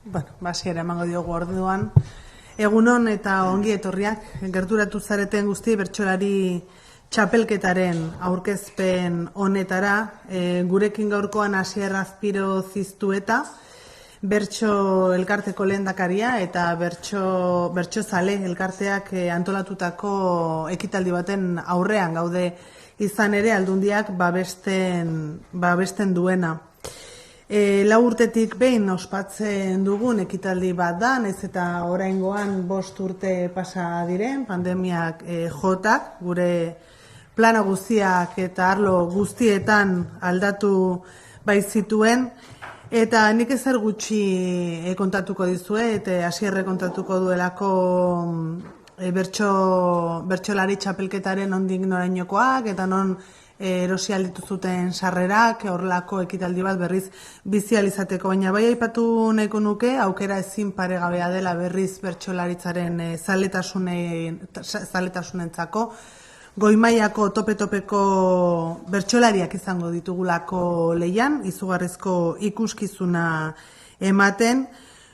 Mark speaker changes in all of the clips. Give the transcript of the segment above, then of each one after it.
Speaker 1: Hasiera emango diogu orduan. Egunon eta ongi etorriak, gerturatu zareten guzti bertsolari txapelketaren aurkezpen honetara, gurekin gaurkoan Asier Azpiro Ziztueta, bertso elkarteko lehendakaria eta bertso zale elkarteak antolatutako ekitaldi baten aurrean gaude, izan ere aldundiak babesten duena. 4 urtetik behin ospatzen dugun ekitaldi bat da, nahiz eta oraingoan 5 urte pasa diren, pandemiak jotak, gure plana guztiak eta arlo guztietan aldatu baitzituen, eta nik ezer gutxi kontatuko dizuet, Asierre kontatuko duelako bertsolari txapelketaren nondik norainokoak, eta non erosi aldituzuten sarrerak, horrelako ekitaldi bat berriz bizializateko. Baina bai aipatu nahiko nuke, aukera ezin paregabea dela berriz bertsolaritzaren zaletasunentzako, goi-mailako tope-topeko bertsolariak izango ditugulako lehian, izugarrizko ikuskizuna ematen,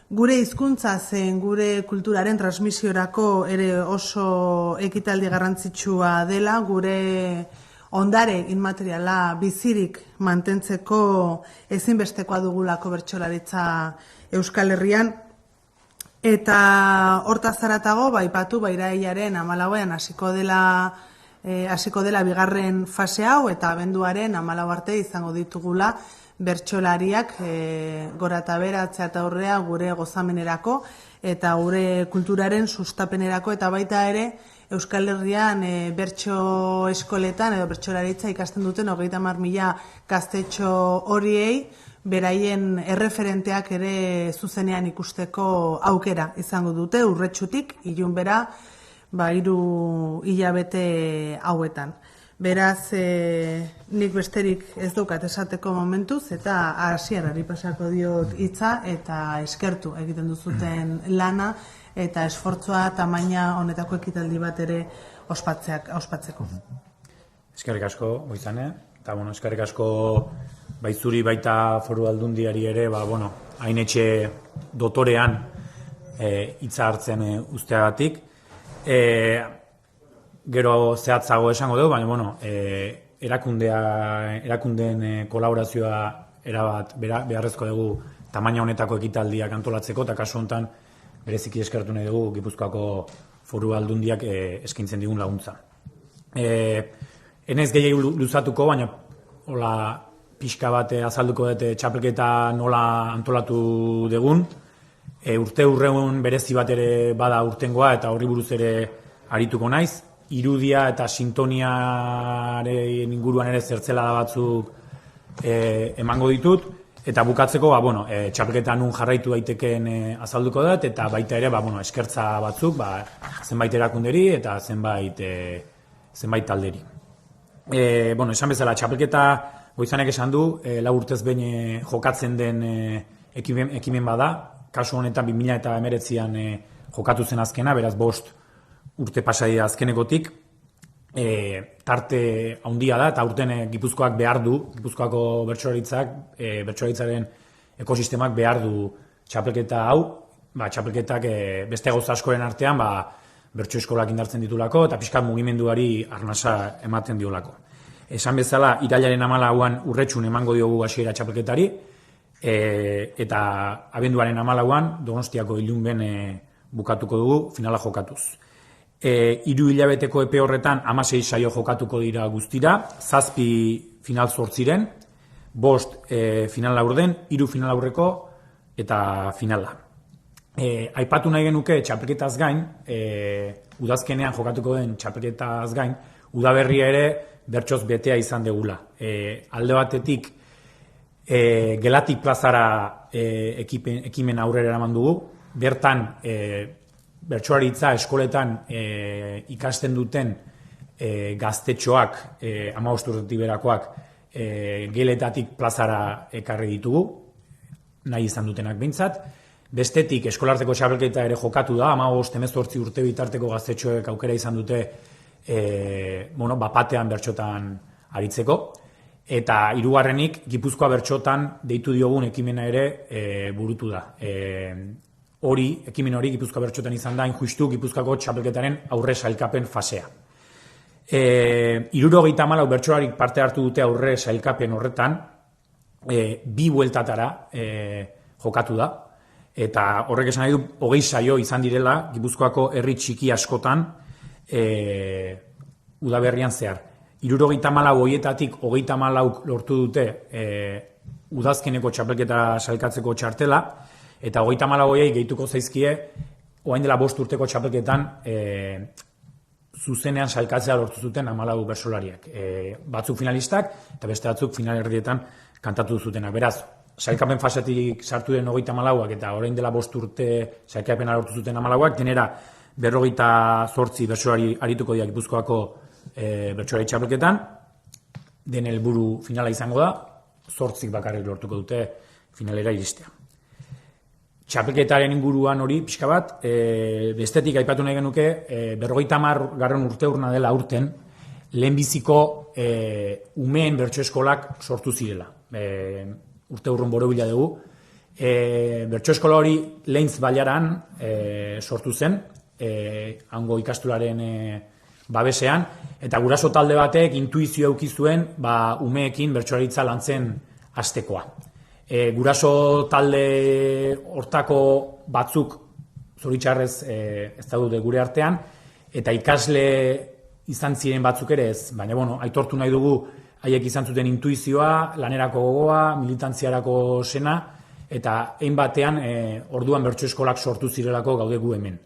Speaker 1: gure hizkuntza zen gure kulturaren transmisiorako ere oso ekitaldi garrantzitsua dela, gure ondare inmateriala bizirik mantentzeko ezinbestekoa dugulako bertsolaritza Euskal Herrian, eta hortaz zaratago aipatu irailaren 14ean hasiko dela bigarren fase hau, eta abenduaren 14 arte izango ditugula bertsolariak gora eta behera, atzea eta aurrea gure gozamenerako eta gure kulturaren sustapenerako, eta baita ere Euskal Herrian bertso eskoletan edo bertsolaritza ikasten duten 30.000 gaztetxo horiei beraien erreferenteak ere zuzenean ikusteko aukera izango dute urretsutik ilunbera 3 hilabete hauetan. Beraz, nik besterik ez daukat esateko momentuz, eta Asierrari pasako diot hitza eta eskertu egiten duzuten lana eta esfortzua tamaina honetako ekitaldi bat ere ospatzeko.
Speaker 2: Eskerrik asko, Goizane, eta eskerrik asko baizuri baita Foru Aldundiari ere, hainetxe dotorean hitza hartzen usteagatik. Gero zehatzago esango dugu, baina erakundeen kolaborazioa erabat beharrezko dugu tamaina honetako ekitaldiak antolatzeko, eta kasu honetan bereziki eskertu nahi dugu Gipuzkoako Foru Aldundiak eskaintzen digun laguntza. Enez gehiago luzatuko, baina pixka bat azalduko dute txapelketa nola antolatu dugun. Urte urreun berezi bat ere bada urtengoa, eta horri buruz ere arituko naiz. Irudia eta sintoniaren inguruan ere zertzelada batzuk emango ditut, eta bukatzeko txapelketa nun jarraitu daitekeen azalduko dut, eta baita ere eskertza batzuk zenbait erakunderi eta zenbait talderi. Esan bezala, txapelketa Goizanek esan du, 4 urtez behin jokatzen den ekimen bada, kasu honetan 2019an jokatu zen azkena, beraz 5 urte pasadia azkenekotik, tarte handia da, eta urten Gipuzkoak behar du, Gipuzkoako bertsolaritzaren ekosistemak behar du txapelketa hau, txapelketak beste gauza askoren artean bertso eskolak indartzen ditulako, eta pixkat mugimenduari arnasa ematen diolako. Esan bezala, irailaren 14an urretxun emango diogu hasiera txapelketari, eta abenduaren 14an Donostiako ilunben bukatuko dugu finala jokatuz. 3 hilabeteko epe horretan 16 saio jokatuko dira guztira, 7 final zortziren, 5 final laurden, 3 final aurreko eta finala. Aipatu nahi genuke txapelketaz gain, udazkenean jokatuko den txapelketaz gain, udaberria ere bertsoz betea izan degula. Alde batetik, Gelatik plazara ekimen aurrera eraman dugu, bertan bertsolaritza eskoletan ikasten duten gaztetxoak, 15 urtetik berakoak, Geletatik plazara ekarri ditugu, nahi izan dutenak behintzat. Bestetik, eskolarteko txapelketa ere jokatu da, 15-18 urte bitarteko gaztetxoek aukera izan dute bapatean bertxotan aritzeko. Eta hirugarrenik, Gipuzkoa bertsotan deitu diogun ekimena ere burutu da. Ekimen hori Gipuzkoa bertsotan izan da, justu Gipuzkoako txapelketaren aurre sailkapen fasea. 74 bertsolarik parte hartu dute aurre sailkapen horretan, 2 bueltatara jokatu da, eta horrek esan nahi du 20 saio izan direla Gipuzkoako herri txiki askotan udaberrian zehar. 74 horietatik 34 lortu dute udazkeneko txapelketa sailkatzeko txartela, eta 34 horiei gehituko zaizkie orain dela 5 urteko txapelketan zuzenean sailkatzea lortu zuten 14 bertsolariak. Batzuk finalistak eta beste batzuk finalerdietan kantatu zutenak. Beraz, sailkapen fasetik sartu den 34ak eta orain dela 5 urte sailkapena lortu zuten 14ak, denera 58 bertsolari arituko dira Gipuzkoako bertsolari txapelketan, den helburu finala izango da, 8 bakarrik lortuko dute finalera iristea. Txapelketaren inguruan hori, pixka bat, bestetik aipatu nahi genuke, 50 garren urteurna dela urten, lehenbiziko umeen bertso eskolak sortu zirela. Urteurren borobila dugu. Bertso eskola hori Leintz Bailaran sortu zen, hango ikastolaren babesean, eta guraso talde batek intuizio eduki zuen umeekin bertsolaritza lantzen hastekoa. Guraso talde hortako batzuk zoritxarrez ez daude gure artean, eta ikasle izan ziren batzuk ere ez, baina aitortu nahi dugu haiek izan zuten intuizioa, lanerako gogoa, militantziarako sena, eta hein batean orduan bertso eskolak sortu zirelako gaude gu hemen.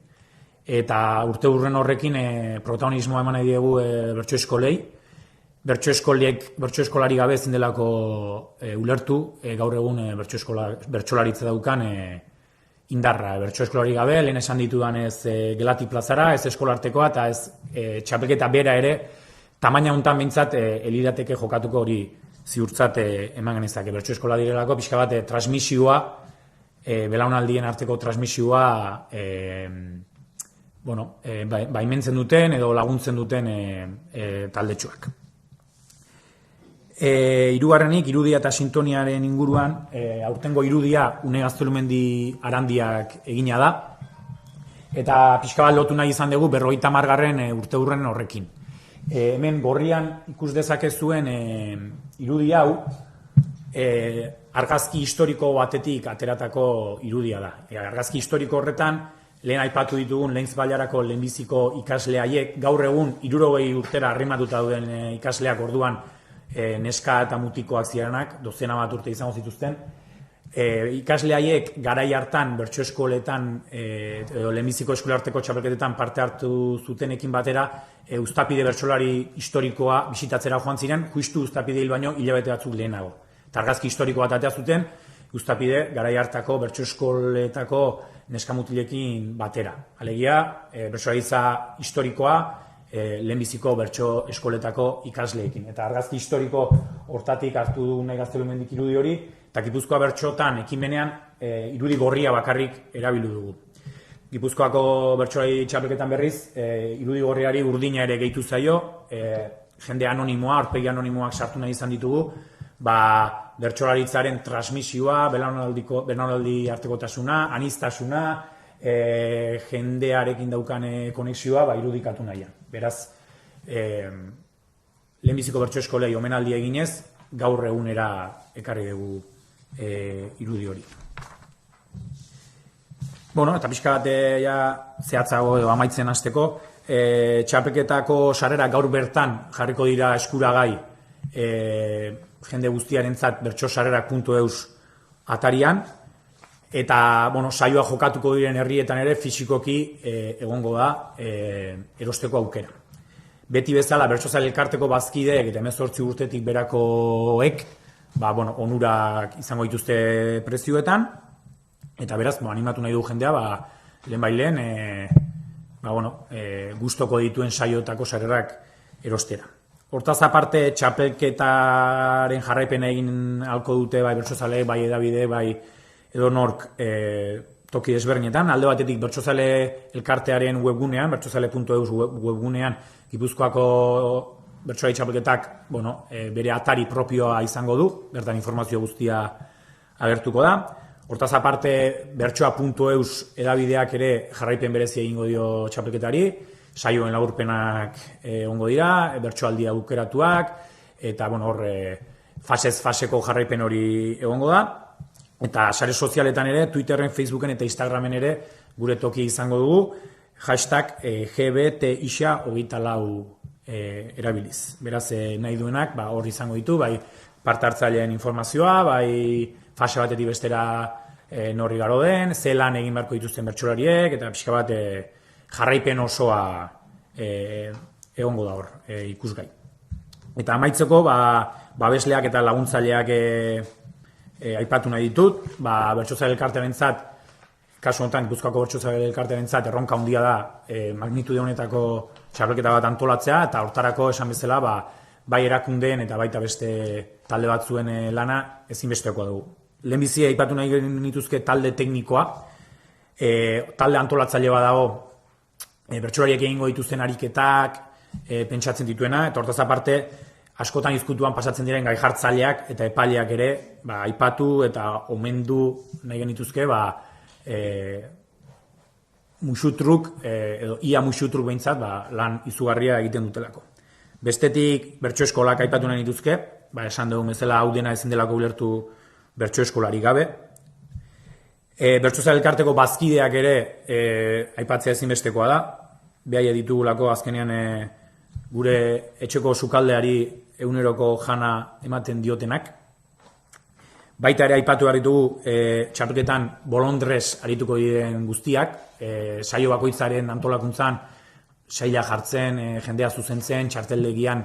Speaker 2: Eta urte hurren horrekin protagonismoa eman nahi diegu bertso eskolei. Bertso eskolari gabe ezin delako ulertu, gaur egun bertsolaritza daukan indarra. Bertso eskolari gabe, lehen esan ditudan ez Gelati plazara, ez eskolartekoa, eta ez txapelketa bera ere, tamaina hontan behintzat elirateke jokatuko hori ziurtzat eman genezake. Bertso eskola direlako, pixka bat transmisioa, belaunaldien arteko transmisioa baimentzen duten edo laguntzen duten taldetxoak. Hirugarrenik, irudia eta sintoniaren inguruan, aurtengo irudia Une Gaztelumendi Arandiak egina da, eta pixka bat lotu nahi izan dugu 50 garren urteurren horrekin. Hemen gorrian ikus dezakezuen irudia hau, argazki historiko batetik ateratako irudia da. Argazki historiko horretan, lehen aipatu ditugun Leintz Bailarako lehenbiziko ikasle haiek, gaur egun 60 urtera arrimatuta duen ikasleak orduan neska eta mutikoak zirenak, 12 bat urte izango zituzten. Ikasle haiek garai hartan bertso eskoletan edo lehenbiziko eskolarteko txapelketetan parte hartu zutenekin batera Uztapide bertsolari historikoa bisitatzera joan ziren, justu Uztapide hil baino hilabete batzuk lehenago. Eta argazki historiko bat atea zuten, Uztapide garai hartako bertso eskoletako neskamutilekin batera. Alegia, bertsolaritza historikoa lehenbiziko bertso eskoletako ikasleekin. Eta argazki historiko hortatik hartu du Nahi Gaztelumendik irudi hori, eta Gipuzkoa bertsotan ekimenean irudi gorria bakarrik erabildu dugu. Gipuzkoako bertsolari txapelketan berriz, irudi gorriari urdina ere gehitu zaio, jende anonimoa, aurpegi anonimoak sartu nahi izan ditugu, bertsolaritzaren transmisioa, belaunaldi artekotasuna, aniztasuna, jendearekin daukan konexioa irudikatu nahian. Beraz, lehenbiziko bertso eskolei omenaldi eginez, gaur egunera ekarri dugu irudi hori. Eta pixka bat zehatzago edo amaitzen hasteko, txapelketako sarrera gaur bertan jarriko dira eskuragai jende guztiarentzat bertsosarrerak.eus atarian, eta saioa jokatuko diren herrietan ere fisikoki egongo da erosteko aukera. Beti bezala bertsozale elkarteko bazkideek eta 18 urtetik berakoek onurak izango dituzte prezioetan, eta beraz animatu nahi du jendea lehen gustoko dituen saioetako sarrerak erostera. Hortaz aparte txapelketaren jarraipena egin halko dute bertsozaleek, bai edabide, bai edo nork toki desberdinetan. Alde batetik bertsozale elkartearen webgunean, bertsozale.eus webgunean, Gipuzkoako bertsolari txapelketak, bere atari propioa izango du, bertan informazio guztia agertuko da. Hortaz aparte, bertsoa.eus edabideak ere jarraipen berezia egingo dio txapelketari, saioen laburpenak ongo dira, bertsoaldi aukeratuak, eta hor fasez faseko jarraipen hori egongo da. Eta sare sozialetan ere, Twitterren, Facebooken eta Instagramen ere gure toki izango dugu, hashtag GBTIXA24 erabiliz. Beraz, nahi duenak, hor izango ditu, bai parte hartzaileen informazioa, bai fase batetik bestera norri garo den, zelan egin beharko dituzten bertsolariek, eta pixka bat jarraipen osoa egongo da hor ikusgai. Eta amaitzeko, babesleak eta laguntzaileak aipatu nahi ditut, bertsozale elkartearentzat, kasu honetan, Gipuzkoako bertsozale elkartearentzat erronka handia da magnitude honetako txapelketa bat antolatzea, eta hortarako esan bezala, bai erakundeen eta baita beste talde batzuen lana ezinbestekoa dugu. Lehenbizi aipatu nahi nituzke talde teknikoa, talde antolatzaile bat dago, bertsolariek egingo dituzten ariketak pentsatzen dituena, eta hortaz aparte, askotan izkutuan pasatzen diren gai jartzaileak eta epaileak ere aipatu eta omendu nahi genituzke musutruk, edo ia musutruk behintzat, lan izugarria egiten dutelako. Bestetik, bertso eskolak aipatu nahi nituzke, esan dugu bezala hau dena ezin delako ulertu bertso eskolari gabe. Bertsozale elkarteko bazkideak ere aipatzea ezinbestekoa da, behai ditugulako azkenean gure etxeko sukaldeari eguneroko jana ematen diotenak. Baita ere aipatu behar ditugu txapelketan bolondrez arituko diren guztiak, saio bakoitzaren antolakuntzan saila jartzen, jendea zuzentzen, txarteldegian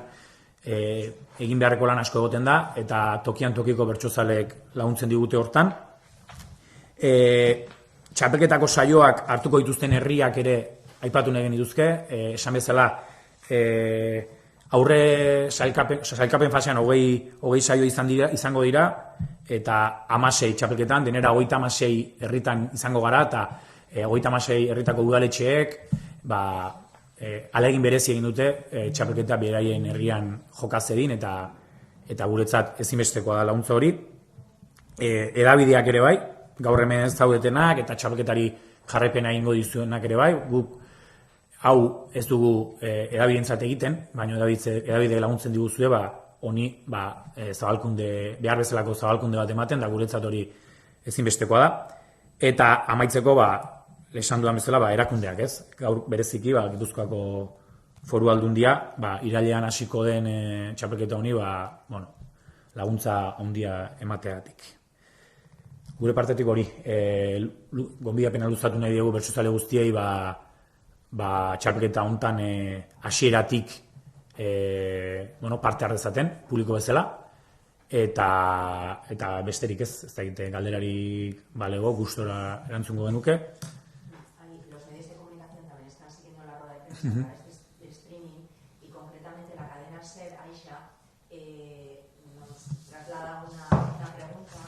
Speaker 2: egin beharreko lan asko egoten da, eta tokian tokiko bertsozaleek laguntzen digute hortan. Txapelketako saioak hartuko dituzten herriak ere aipatu nahi genituzke, esan bezala aurre sailkapen fasean 20 saio izango dira, eta 16 txapelketan, denera 36 herritan izango gara, eta 36 herritako udaletxeek alegin berezi egin dute txapelketa beraien herrian jokazedin, eta guretzat ezinbestekoa da laguntza hori. Edabideak ere bai, gaur hemen zaudetenak, eta txapelketari jarraipena egingo dizuenak ere bai, guk hau ez dugu edabidentzat egiten, baina edabide laguntzen diguzue, honi zabalkunde, behar bezalako zabalkunde bat ematen, da guretzat hori ezinbestekoa da. Eta amaitzeko, esan dudan bezala, erakundeak ez. Gaur bereziki, Gipuzkoako Foru Aldundia, irailean hasiko den txapelketa honi, laguntza handia emateatik. Gure partetik hori, gonbidapena luzatu nahi dugu bertsozale guztiei, txapelketa hontan hasieratik parte hartzaten, publiko bezala, eta besterik ez dakite galderarik balego, gustora erantzungo genuke.
Speaker 3: Los medios de comunicación también están siguiendo la rueda de prensa a través de streaming, y concretamente la cadena SER, Aisha, nos traslada una pregunta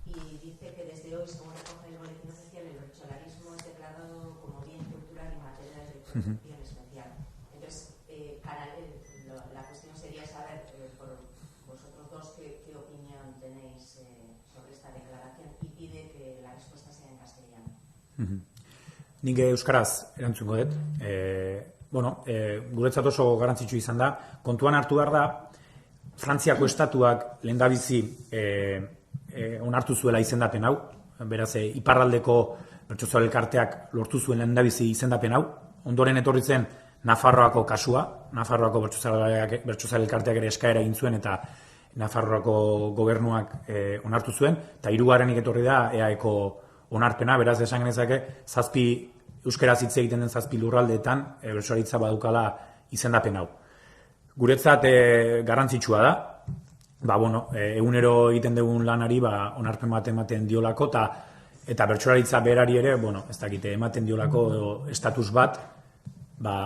Speaker 3: y dice que desde hoy, según recoge el boletín oficial, el bertsolarismo es declarado como bien cultural y materia de protección especial. Entonces, la cuestión sería saber por vosotros dos qué opinión tenéis sobre esta declaración, y pide que la respuesta sea en castellano.
Speaker 2: Nik euskaraz erantzungo dut. Guretzat oso garrantzitsu izan da. Kontuan hartu behar da, Frantziako estatuak lehendabizi onartu zuela izendapen hau. Beraz, iparraldeko bertsozale elkarteak lortu zuen lehendabizi izendapen hau. Ondoren etorri zen Nafarroako kasua. Nafarroako bertsozale elkarteak ere eskaera egin zuen, eta Nafarroako gobernuak onartu zuen. Eta hirugarrenik etorri da EAeko onarpena, beraz esan genezake, euskaraz hitz egiten den 7 lurraldeetan bertsolaritza badukala izendapen hau. Guretzat garrantzitsua da, egunero egiten dugun lanari onarpen bat ematen diolako, eta bertsolaritza berari ere, ez dakite, ematen diolako estatus bat,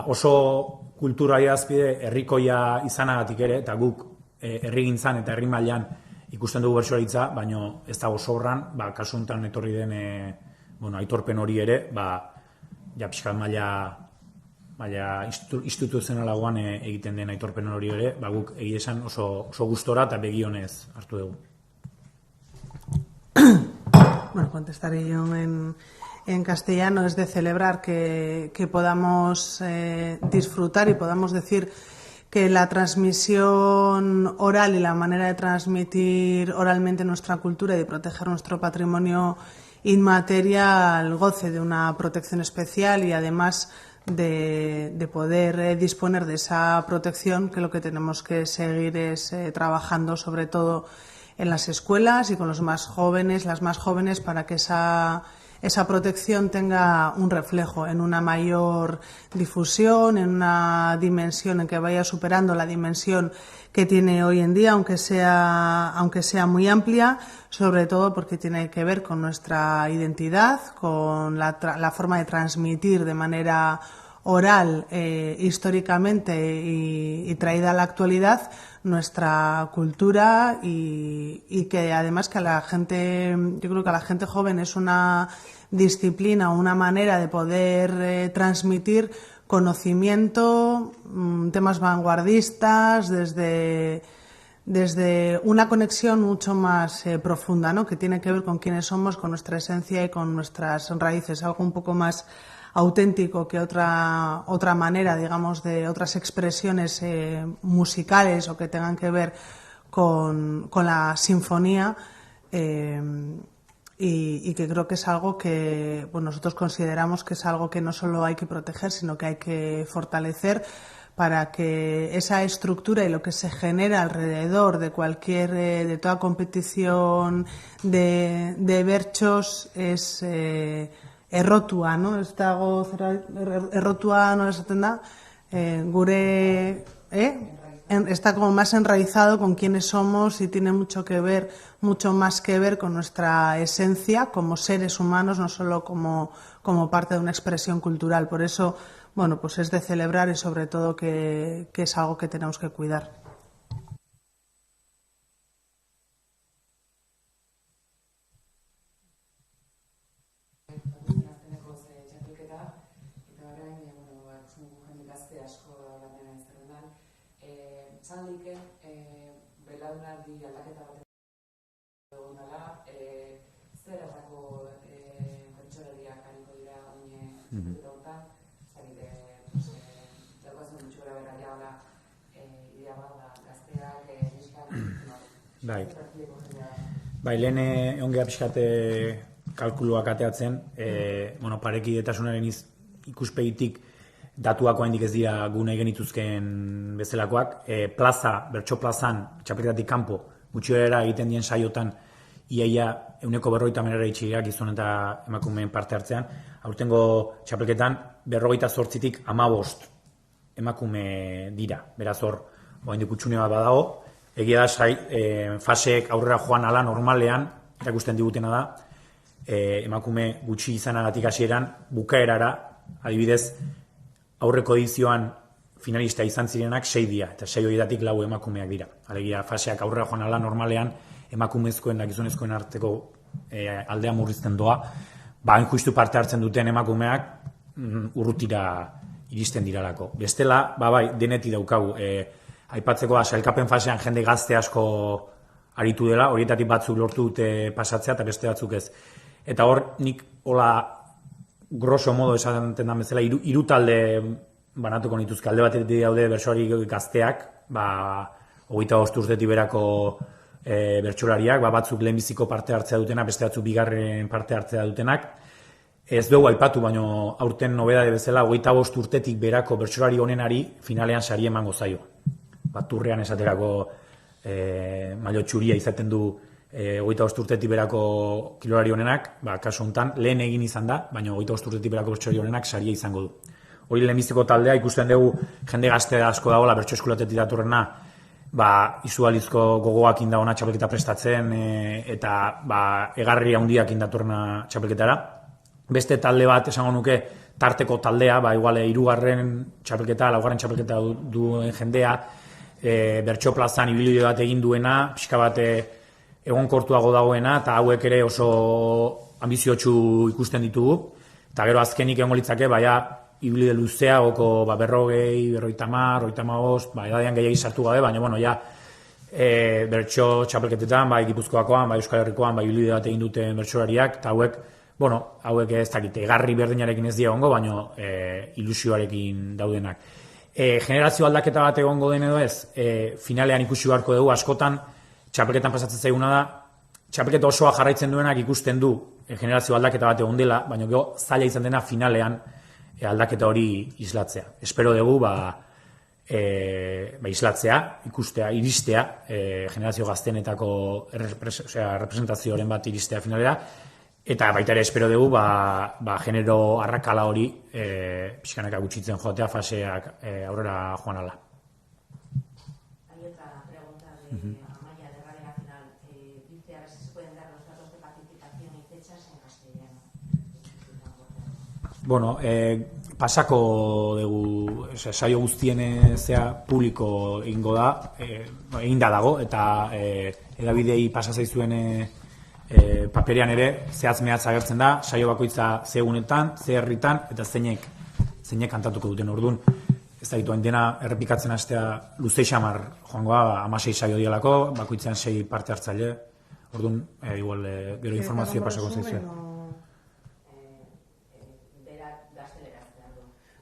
Speaker 2: oso kultura adierazpide herrikoia izanagatik ere, eta guk herrigintzan eta herri mailan ikusten dugu bertsolaritza, baina ez dago sobran, kasu honetan etorri den aitorpen hori ere, pixkat maila baina instituzionalagoan egiten den aitorpen hori ere, guk egia esan oso gustora eta begionez hartu dugu.
Speaker 1: Bueno, contestaré yo en castellano. Es de celebrar que podamos disfrutar y podamos decir que la transmisión oral y la manera de transmitir oralmente nuestra cultura y de proteger nuestro patrimonio inmaterial goce de una protección especial y además de poder disponer de esa protección, que lo que tenemos que seguir es trabajando sobre todo en las escuelas y con los más jóvenes, las más jóvenes, para que esa protección tenga un reflejo en una mayor difusión, en una dimensión en que vaya superando la dimensión que tiene hoy en día, aunque sea muy amplia, sobre todo porque tiene que ver con nuestra identidad, con la forma de transmitir de manera oral, históricamente y traída a la actualidad, nuestra cultura y que además que a la gente, yo creo que a la gente joven es una disciplina, una manera de poder transmitir conocimiento, temas vanguardistas, desde una conexión mucho más profunda, ¿no? Que tiene que ver con quiénes somos, con nuestra esencia y con nuestras raíces, algo un poco más auténtico que otra manera, digamos, de otras expresiones musicales o que tengan que ver con la sinfonía, y que creo que es algo que nosotros consideramos que es algo que no solo hay que proteger, sino que hay que fortalecer para que esa estructura y lo que se genera alrededor de de toda competición de bertsos es errotua, no? Ez dago errotua no esaten da, gure, está como más enraizado con quiénes somos y tiene mucho más que ver con nuestra esencia como seres humanos, no solo como parte de una expresión cultural. Por eso, bueno, pues es de celebrar y sobre todo que es algo que tenemos que cuidar.
Speaker 4: Zaldike, belaunaldi aldaketa bat egon dela, zer errako pertsolariak hariko dira oine eta hontan, daukazen mutxura bera jaula, idea bat, gazteak, neskak,
Speaker 2: Bai, lehen ongea pixkate kalkuluak ateatzen, parekidetasunaren ikuspegitik datuak oraindik ez dira gune genituzkeen bezalakoak. Bertso plazan, txapelketatik kanpo, gutxiera egiten dien saiotan, iaia 150 itxiak gizon eta emakumeen parte hartzean. Aurtengo txapelketan 58tik 15 emakume dira. Beraz hor, oraindik hutsune bat badago. Egia da faseek aurrera joan ala normalean, erakusten digutena da, emakume gutxi izanagatik hasieran bukaerara, adibidez, aurreko edizioan finalista izan zirenak 6 dira, eta 6 horietatik 4 emakumeak dira. Alegia, faseak aurrera joan ala normalean, emakumezkoen da gizonezkoen arteko aldea murrizten doa, hain justu parte hartzen duten emakumeak urrutira iristen diralako. Bestela, deneti daukagu. Aipatzeko sailkapen fasean jende gazte asko aritu dela, horietatik batzuk lortu dute pasatzea eta beste batzuk ez. Eta hor, nik hola grosso modo esaten da bezala, hiru talde banatuko nituzke. Alde batetik daude bertsolari gazteak, 25 urtetik berako bertsolariak, batzuk lehenbiziko parte hartzea dutenak, beste batzuk bigarren parte hartzea dutenak. Ez dugu aipatu, baino aurten nobedade bezala, 25 urtetik berako bertsolari honenari finalean sari emango zaio. Turrean esaterako mailo txuria izaten du 25 urtetik berako kirolari honenak, kasu honetan lehen egin izan da, baina 25 urtetik berako bertsolari honenak saria izango du. Hori lehenbiziko taldea, ikusten dugu jende gazte asko dagoela bertso eskolatetik datorrena, izualizko gogoak indagoena txapelketa prestatzen, eta egarri handiak indatorna txapelketara. Beste talde bat esango nuke tarteko taldea, igual 3. txapelketa, 4. txapelketa duen jendea, bertso plazan ibilbide bat egin duena, pixka bat egonkortuago dagoena, eta hauek ere oso ambiziotsu ikusten ditugu. Eta gero azkenik egongo litzake, ibili luzeagoko 40, 50, 55, edadean gehiagi sartu gabe, baina, bueno, ja, bertso txapelketetan, bai Gipuzkoakoan, bai Euskal Herrikoan, bai ibilbide bat egin duten bertsolariak, eta hauek ez dakit, egarri berdinarekin ez dira egongo, baina ilusioarekin daudenak. Generazio aldaketa bat egongo den edo ez, finalean ikusi beharko dugu, askotan, txapelketan pasatzen zaiguna da, txapelketa osoa jarraitzen duenak ikusten du generazio aldaketa bat egon dela, baina gero zaila izan dena finalean aldaketa hori islatzea. Espero dugu, islatzea, ikustea, iristea, generazio gaztenetako representazioaren bat iristea finalera, eta baita ere espero dugu, genero arrakala hori pixkanaka gutxitzen joatea faseak aurrera joan ala.
Speaker 3: Hay otra pregunta de Amaya de Radio Nacional. Dice a ver si se pueden dar los datos de participación y fechas en castellano.
Speaker 2: Bueno, pasako dugu, saio guztien zea publiko egingo da, eginda dago, eta edabidei pasa zaizuen paperean ere zehatz-mehatz agertzen da, saio bakoitza ze egunetan, ze herritan, eta zeinek kantatuko duten. Orduan, ez da hain dena errepikatzen hastea luze xamar joangoa, 16 saio dialako, bakoitzean 6 parte hartzaile. Orduan, igual, gero informazio pasako zaizuen.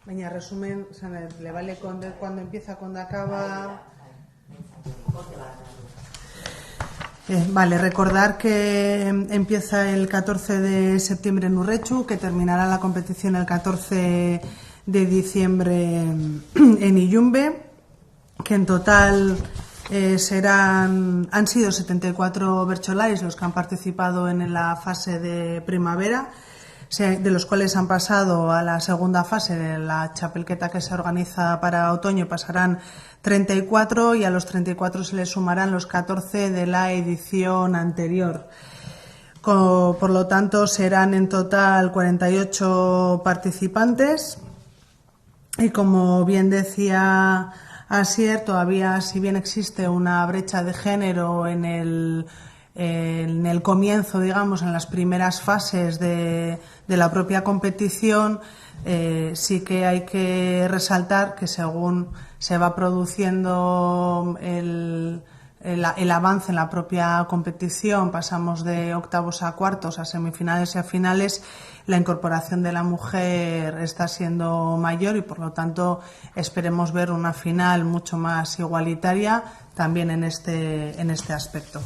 Speaker 1: Baina, resumen, le vale cuando empieza, cuando acaba. Vale, recordar que empieza el 14 de septiembre en Urrechu, que terminará la competición el 14 de diciembre en Illumbe, que en total han sido 74 bercholaris los que han participado en la fase de primavera, de los cuales han pasado a la segunda fase de la chapelqueta que se organiza para otoño, pasarán 34 y a los 34 se les sumarán los 14 de la edición anterior. Por lo tanto, serán en total 48 participantes y, como bien decía Asier, todavía, si bien existe una brecha de género en el comienzo, digamos, en las primeras fases de la propia competición, sí que hay que resaltar que según se va produciendo el avance en la propia competición, pasamos de octavos a cuartos, a semifinales y a finales, la incorporación de la mujer está siendo mayor y, por lo tanto, esperemos ver una final mucho más igualitaria también en este aspecto.